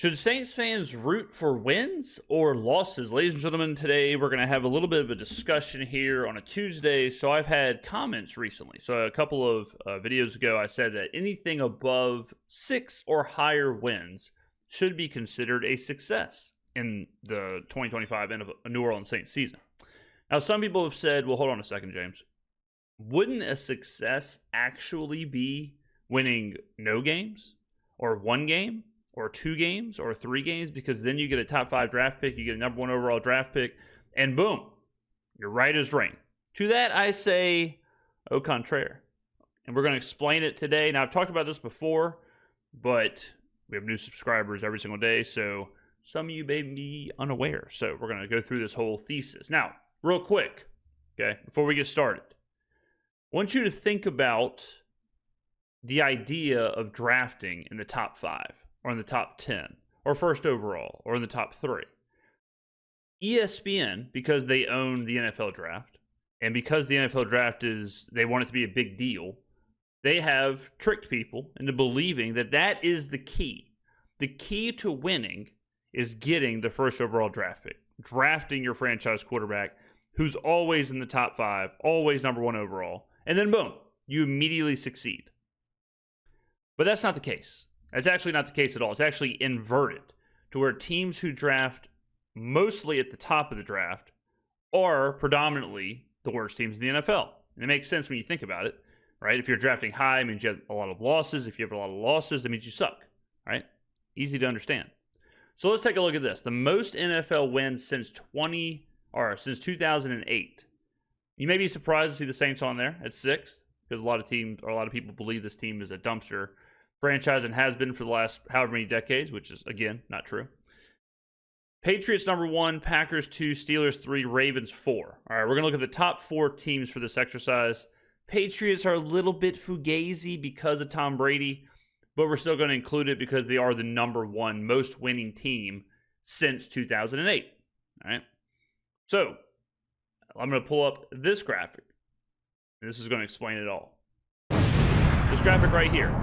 Should Saints fans root for wins or losses? Ladies and gentlemen, today we're going to have a little bit of a discussion here on a Tuesday. So I've had comments recently. So a couple of videos ago, I said that anything above 6 or higher wins should be considered a success in the 2025 New Orleans Saints season. Now, some people have said, well, hold on a second, James. Wouldn't a success actually be winning no games or 1 game? Or 2 games, or 3 games, because then you get a top 5 draft pick, you get a number 1 overall draft pick, and boom, you're right as rain. To that, I say, au contraire. And we're going to explain it today. Now, I've talked about this before, but we have new subscribers every single day, so some of you may be unaware. So we're going to go through this whole thesis. Now, real quick, okay, before we get started, I want you to think about the idea of drafting in the top 5. Or in the top 10, or first overall, or in the top 3. ESPN, because they own the NFL draft, and because the NFL draft they want it to be a big deal, they have tricked people into believing that that is the key. The key to winning is getting the first overall draft pick, drafting your franchise quarterback, who's always in the top 5, always number 1 overall, and then boom, you immediately succeed. But that's not the case. That's actually not the case at all. It's actually inverted to where teams who draft mostly at the top of the draft are predominantly the worst teams in the NFL. And it makes sense when you think about it, right? If you're drafting high, it means you have a lot of losses. If you have a lot of losses, that means you suck, right? Easy to understand. So let's take a look at this. The most NFL wins since 2008. You may be surprised to see the Saints on there at 6th because a lot of people believe this team is a dumpster franchise and has been for the last however many decades, which is, again, not true. Patriots number 1, Packers 2, Steelers 3, Ravens 4. All right, we're going to look at the top 4 teams for this exercise. Patriots are a little bit fugazi because of Tom Brady, but we're still going to include it because they are the number 1 most winning team since 2008. All right, so I'm going to pull up this graphic. This is going to explain it all. This graphic right here.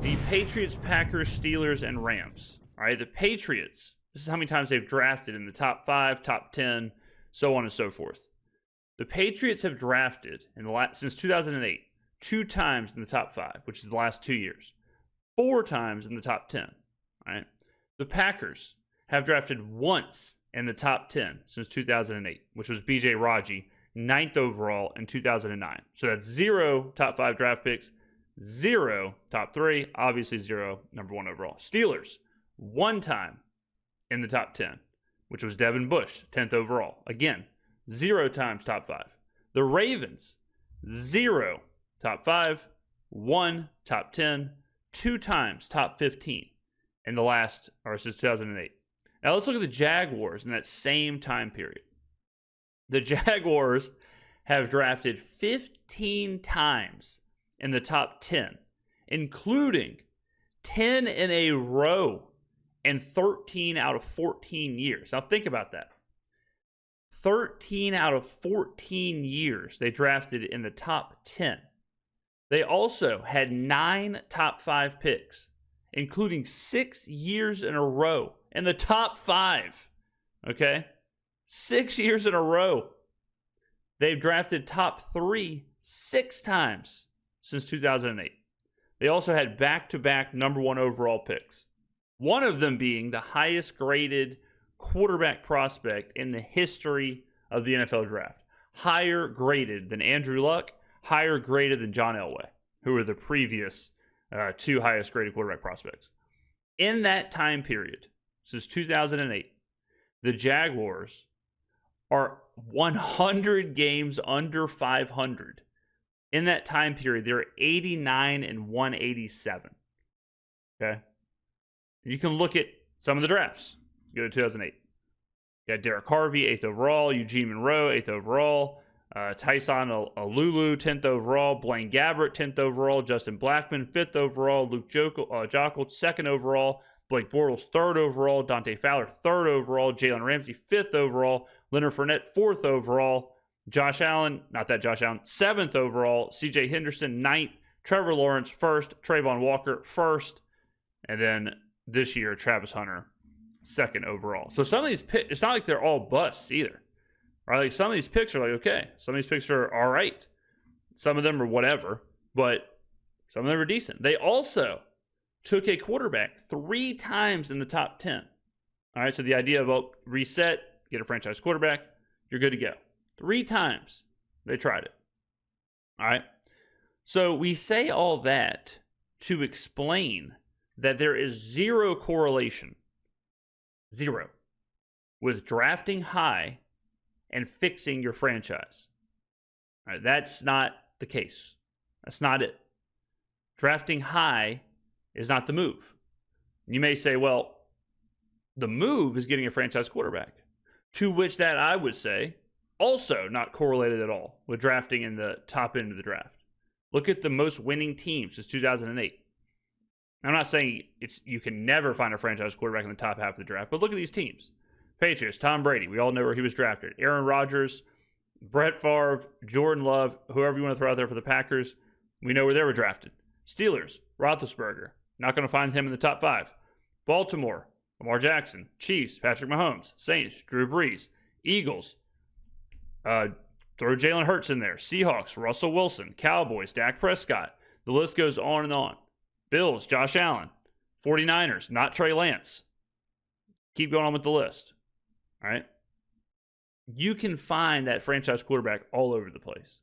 The Patriots, Packers, Steelers, and Rams. All right, the Patriots, this is how many times they've drafted in the top 5, top 10, so on and so forth. The Patriots have drafted since 2008, 2 times in the top 5, which is the last 2 years, 4 times in the top 10. All right, the Packers have drafted once in the top 10 since 2008, which was B.J. Raji, 9th overall in 2009. So that's 0 top 5 draft picks. 0 top 3, obviously 0 number 1 overall. Steelers, 1 time in the top 10, which was Devin Bush, 10th overall. Again, 0 times top 5. The Ravens, 0 top 5, 1 top 10, 2 times top 15 in since 2008. Now let's look at the Jaguars in that same time period. The Jaguars have drafted 15 times in the top 10, including 10 in a row and 13 out of 14 years. Now think about that. 13 out of 14 years they drafted in the top 10. They also had 9 top 5 picks, including 6 years in a row in the top 5. Okay? 6 years in a row. They've drafted top 3 6 times since 2008. They also had back-to-back number 1 overall picks. One of them being the highest graded quarterback prospect in the history of the NFL draft. Higher graded than Andrew Luck, higher graded than John Elway, who were the previous 2 highest graded quarterback prospects. In that time period, since 2008, the Jaguars are 100 games under 500. In that time period, they were 89 and 187. Okay? You can look at some of the drafts. Go to 2008. You got Derek Carr, 8th overall. Eugene Monroe, 8th overall. Tyson Alulu, 10th overall. Blaine Gabbert, 10th overall. Justin Blackman, 5th overall. Luke Joeckel, 2nd overall. Blake Bortles, 3rd overall. Dante Fowler, 3rd overall. Jalen Ramsey, 5th overall. Leonard Fournette, 4th overall. Josh Allen, 7th overall. CJ Henderson, 9th. Trevor Lawrence, 1st. Trayvon Walker, 1st. And then this year, Travis Hunter, 2nd overall. So some of these picks, it's not like they're all busts either. Right? Like some of these picks are like, okay, some of these picks are all right. Some of them are whatever, but some of them are decent. They also took a quarterback 3 times in the top 10. All right, so the idea of reset, get a franchise quarterback, you're good to go. 3 times they tried it. All right, so we say all that to explain that there is zero correlation, zero, with drafting high and fixing your franchise. All right, that's not the case. That's not it. Drafting high is not the move. You may say, well, the move is getting a franchise quarterback. To which that I would say, also not correlated at all with drafting in the top end of the draft. Look at the most winning teams since 2008. I'm not saying you can never find a franchise quarterback in the top half of the draft, but look at these teams. Patriots, Tom Brady, we all know where he was drafted. Aaron Rodgers, Brett Favre, Jordan Love, whoever you want to throw out there for the Packers, we know where they were drafted. Steelers, Roethlisberger, not going to find him in the top 5. Baltimore, Lamar Jackson. Chiefs, Patrick Mahomes. Saints, Drew Brees. Eagles, throw Jalen Hurts in there. Seahawks, Russell Wilson. Cowboys, Dak Prescott. The list goes on and on. Bills, Josh Allen. 49ers, not Trey Lance. Keep going on with the list. All right? You can find that franchise quarterback all over the place.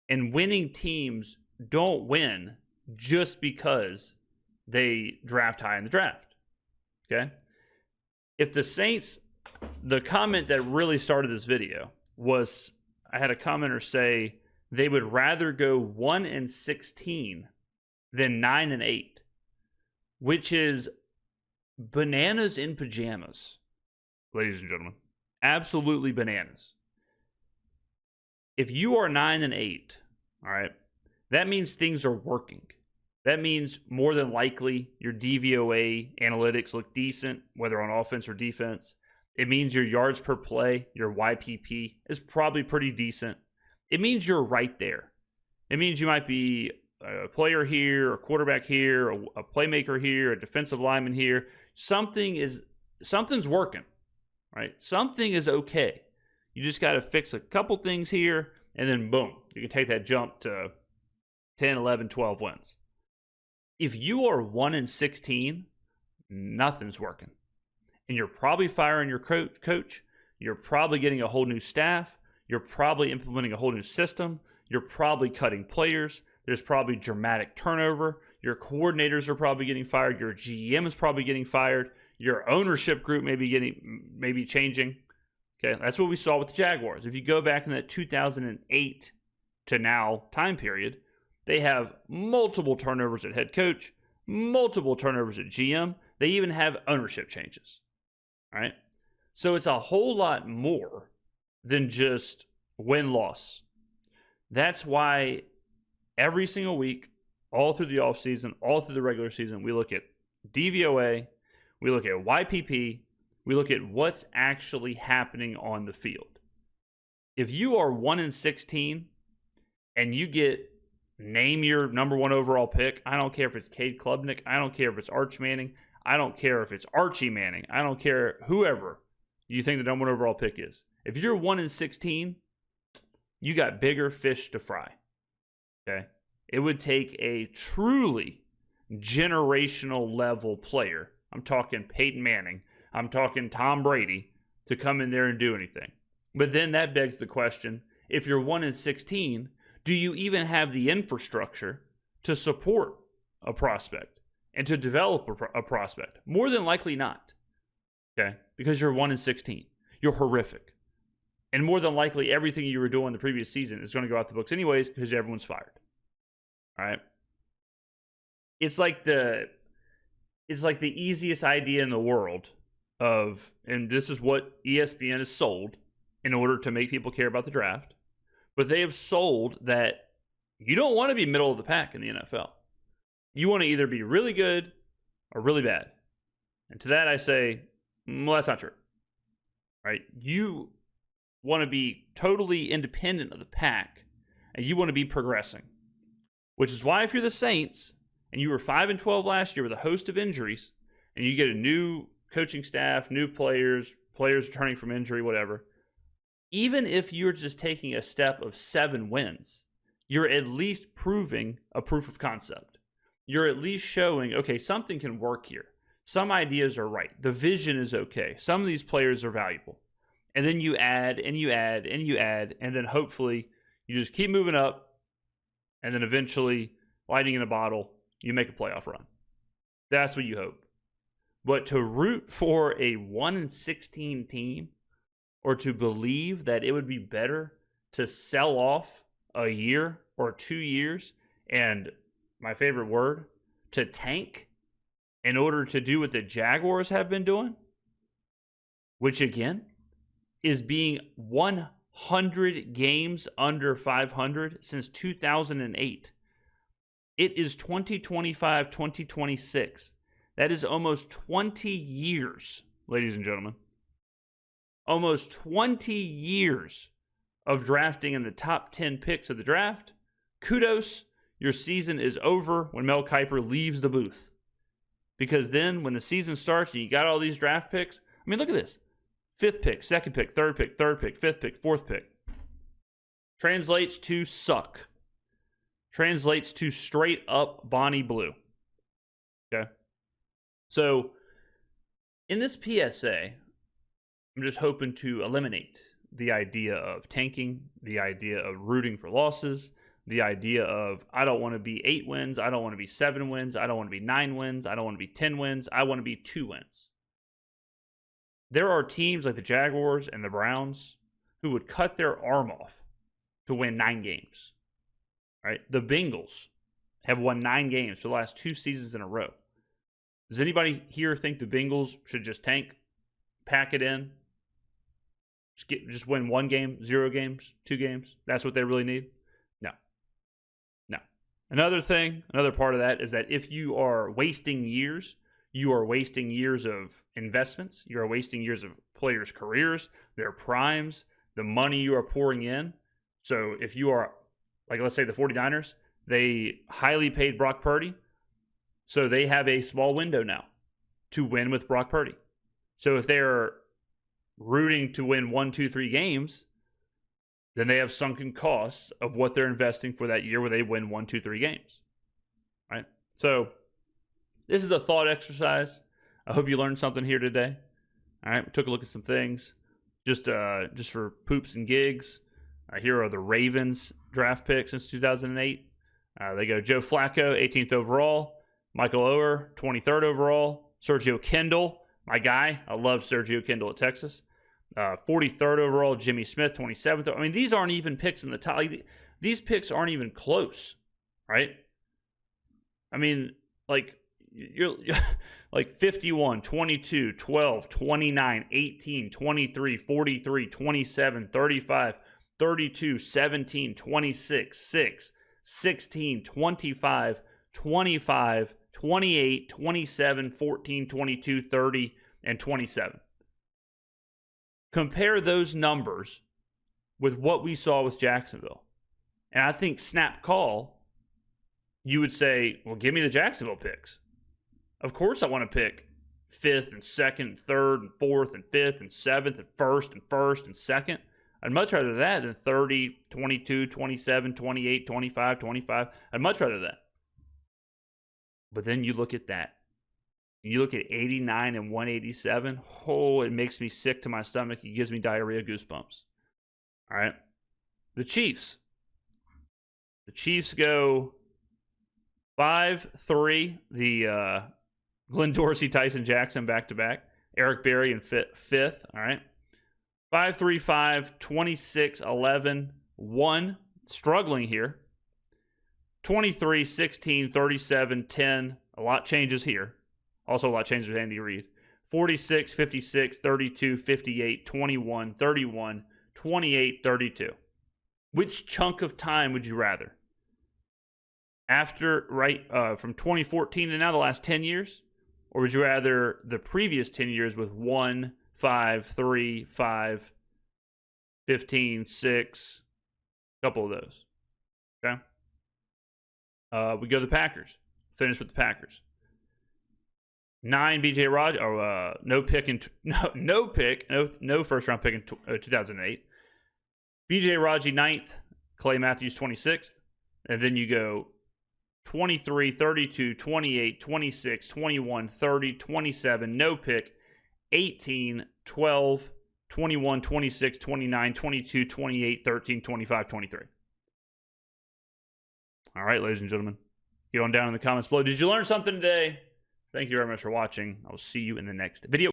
And winning teams don't win just because they draft high in the draft. Okay? If the Saints, the comment that really started this video was, I had a commenter say they would rather go 1-16 than 9-8, which is bananas in pajamas, ladies and gentlemen. Absolutely bananas. If you are 9-8, all right, that means things are working. That means more than likely your DVOA analytics look decent, whether on offense or defense. It means your yards per play, your YPP, is probably pretty decent. It means you're right there. It means you might be a player here, a quarterback here, a playmaker here, a defensive lineman here. Something's working, right? Something is okay. You just got to fix a couple things here, and then boom, you can take that jump to 10, 11, 12 wins. If you are 1-16, nothing's working. And you're probably firing your coach. You're probably getting a whole new staff. You're probably implementing a whole new system. You're probably cutting players. There's probably dramatic turnover. Your coordinators are probably getting fired. Your GM is probably getting fired. Your ownership group may be changing. Okay, that's what we saw with the Jaguars. If you go back in that 2008 to now time period, they have multiple turnovers at head coach, multiple turnovers at GM. They even have ownership changes. All right? So it's a whole lot more than just win-loss. That's why every single week, all through the offseason, all through the regular season, we look at DVOA, we look at YPP, we look at what's actually happening on the field. If you are 1-16 and you get name your number 1 overall pick, I don't care if it's Cade Klubnik, I don't care if it's Arch Manning, I don't care if it's Archie Manning, I don't care whoever you think the number 1 overall pick is. If you're 1-16, you got bigger fish to fry. Okay? It would take a truly generational level player. I'm talking Peyton Manning. I'm talking Tom Brady to come in there and do anything. But then that begs the question, if you're 1-16, do you even have the infrastructure to support a prospect and to develop a prospect? More than likely not. Okay? Because you're 1-16. You're horrific. And more than likely, everything you were doing the previous season is going to go out the books anyways because everyone's fired. All right? It's like the easiest idea in the world of, and this is what ESPN has sold in order to make people care about the draft, but they have sold that you don't want to be middle of the pack in the NFL. You want to either be really good or really bad. And to that I say, well, that's not true. Right? You want to be totally independent of the pack, and you want to be progressing. Which is why if you're the Saints, and you were 5-12 last year with a host of injuries, and you get a new coaching staff, new players returning from injury, whatever, even if you're just taking a step of 7 wins, you're at least proving a proof of concept. You're at least showing, okay, something can work here. Some ideas are right. The vision is okay. Some of these players are valuable. And then you add and you add and you add, and then hopefully you just keep moving up, and then eventually, lightning in a bottle, you make a playoff run. That's what you hope. But to root for a 1-16 team, or to believe that it would be better to sell off a year or 2 years, and my favorite word, to tank in order to do what the Jaguars have been doing, which again is being 100 games under 500 since 2008. It is 2025, 2026. That is almost 20 years, ladies and gentlemen. Almost 20 years of drafting in the top 10 picks of the draft. Kudos, your season is over when Mel Kiper leaves the booth. Because then when the season starts and you got all these draft picks, I mean, look at this. 5th pick, 2nd pick, 3rd pick, 3rd pick, 5th pick, 4th pick. Translates to suck. Translates to straight up Bonnie Blue. Okay? So, in this PSA, I'm just hoping to eliminate the idea of tanking, the idea of rooting for losses, the idea of I don't want to be 8 wins, I don't want to be 7 wins, I don't want to be 9 wins, I don't want to be 10 wins, I want to be 2 wins. There are teams like the Jaguars and the Browns who would cut their arm off to win 9 games. Right? The Bengals have won 9 games for the last 2 seasons in a row. Does anybody here think the Bengals should just tank, pack it in, just win 1 game, 0 games, 2 games? That's what they really need? No. Another part of that is that if you are wasting years, you are wasting years of investments. You are wasting years of players' careers, their primes, the money you are pouring in. So if you are, like let's say the 49ers, they highly paid Brock Purdy. So they have a small window now to win with Brock Purdy. So if they're rooting to win 1, 2, 3 games, then they have sunken costs of what they're investing for that year where they win 1, 2, 3 games. Right? So this is a thought exercise. I hope you learned something here today. All right, we took a look at some things just for poops and gigs. Here are the Ravens draft picks since 2008. They go Joe Flacco, 18th overall. Michael Oher, 23rd overall. Sergio Kendall, my guy. I love Sergio Kendall at Texas. 43rd overall, Jimmy Smith, 27th. I mean, these aren't even picks in the top. These picks aren't even close, right? I mean, like, you're like 51, 22, 12, 29, 18, 23, 43, 27, 35, 32, 17, 26, 6, 16, 25, 25, 28, 27, 14, 22, 30, and 27. Compare those numbers with what we saw with Jacksonville. And I think snap call, you would say, well, give me the Jacksonville picks. Of course I want to pick 5th and 2nd and 3rd and 4th and 5th and 7th and 1st and 1st and 2nd. I'd much rather that than 30, 22, 27, 28, 25, 25. I'd much rather that. But then you look at that. You look at 89 and 187. Oh, it makes me sick to my stomach. It gives me diarrhea goosebumps. All right. The Chiefs. The Chiefs go 5-3. The Glenn Dorsey, Tyson Jackson back-to-back. Eric Berry in 5th. All right. 5-3-5, 26-11, 1. Struggling here. 23, 16, 37, 10. A lot changes here. Also a lot changes with Andy Reid. 46, 56, 32, 58, 21, 31, 28, 32. Which chunk of time would you rather? From 2014 to now, the last 10 years? Or would you rather the previous 10 years with 1, 5, 3, 5, 15, 6, a couple of those? Okay. We go to the Packers. Finish with the Packers. 9 BJ Raj, no pick in no first round pick in 2008. BJ Raji 9th, Clay Matthews 26th, and then you go 23, 32, 28, 26, 21, 30, 27, no pick, 18, 12, 21, 26, 29, 22, 28, 13, 25, 23. All right, ladies and gentlemen, get on down in the comments below. Did you learn something today? Thank you very much for watching. I will see you in the next video.